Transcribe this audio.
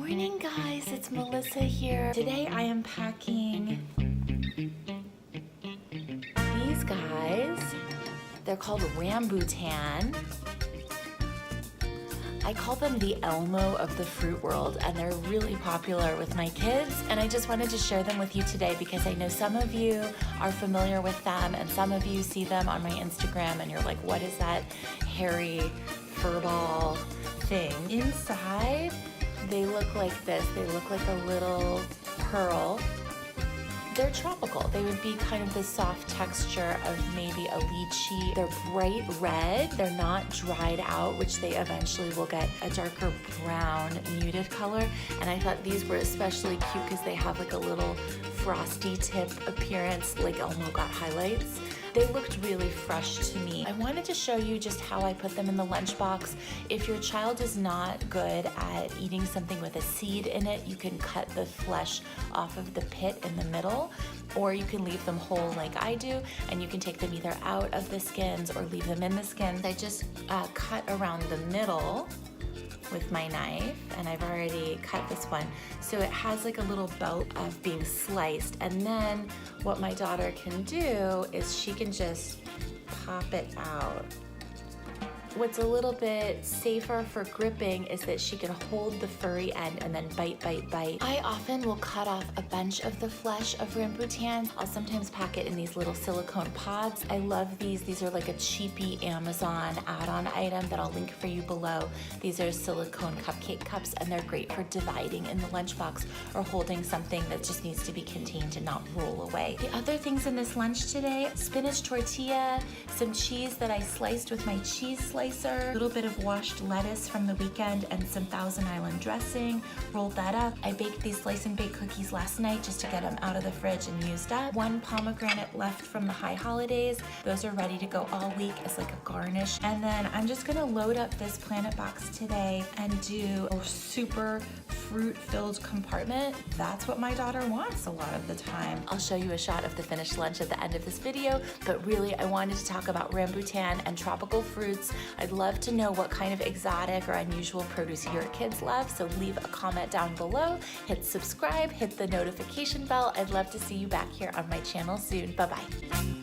morning, guys. It's Melissa here. Today I am packing these guys. They're called Rambutan. I call them the Elmo of the fruit world, and they're really popular with my kids, and I just wanted to share them with you today because I know some of you are familiar with them and some of you see them on my Instagram and you're like, what is that hairy furball thing? Inside, they look like this. They look like a little pearl. They're tropical. They would be kind of the soft texture of maybe a lychee. They're bright red. They're not dried out, which they eventually will get a darker brown muted color. And I thought these were especially cute because they have like a little frosty tip appearance, like Elmo got highlights. They looked really fresh to me. I wanted to show you just how I put them in the lunchbox. If your child is not good at eating something with a seed in it, you can cut the flesh off of the pit in the middle, or you can leave them whole like I do, and you can take them either out of the skins or leave them in the skins. I just cut around the middle with my knife, and I've already cut this one. So it has like a little belt of being sliced, and then what my daughter can do is she can just pop it out. What's a little bit safer for gripping is that she can hold the furry end and then bite, bite, bite. I often will cut off a bunch of the flesh of Rambutans. I'll sometimes pack it in these little silicone pods. I love these. These are like a cheapy Amazon add-on item that I'll link for you below. These are silicone cupcake cups, and they're great for dividing in the lunchbox or holding something that just needs to be contained and not roll away. The other things in this lunch today, spinach tortilla, some cheese that I sliced with my cheese slicer, a little bit of washed lettuce from the weekend, and some Thousand Island dressing. Rolled that up. I baked these slice and bake cookies last night just to get them out of the fridge and used up. One pomegranate left from the high holidays. Those are ready to go all week as like a garnish. And then I'm just gonna load up this PlanetBox today and do a super fruit-filled compartment. That's what my daughter wants a lot of the time. I'll show you a shot of the finished lunch at the end of this video, but really I wanted to talk about Rambutan and tropical fruits. I'd love to know what kind of exotic or unusual produce your kids love, so leave a comment down below, hit subscribe, hit the notification bell. I'd love to see you back here on my channel soon. Bye-bye.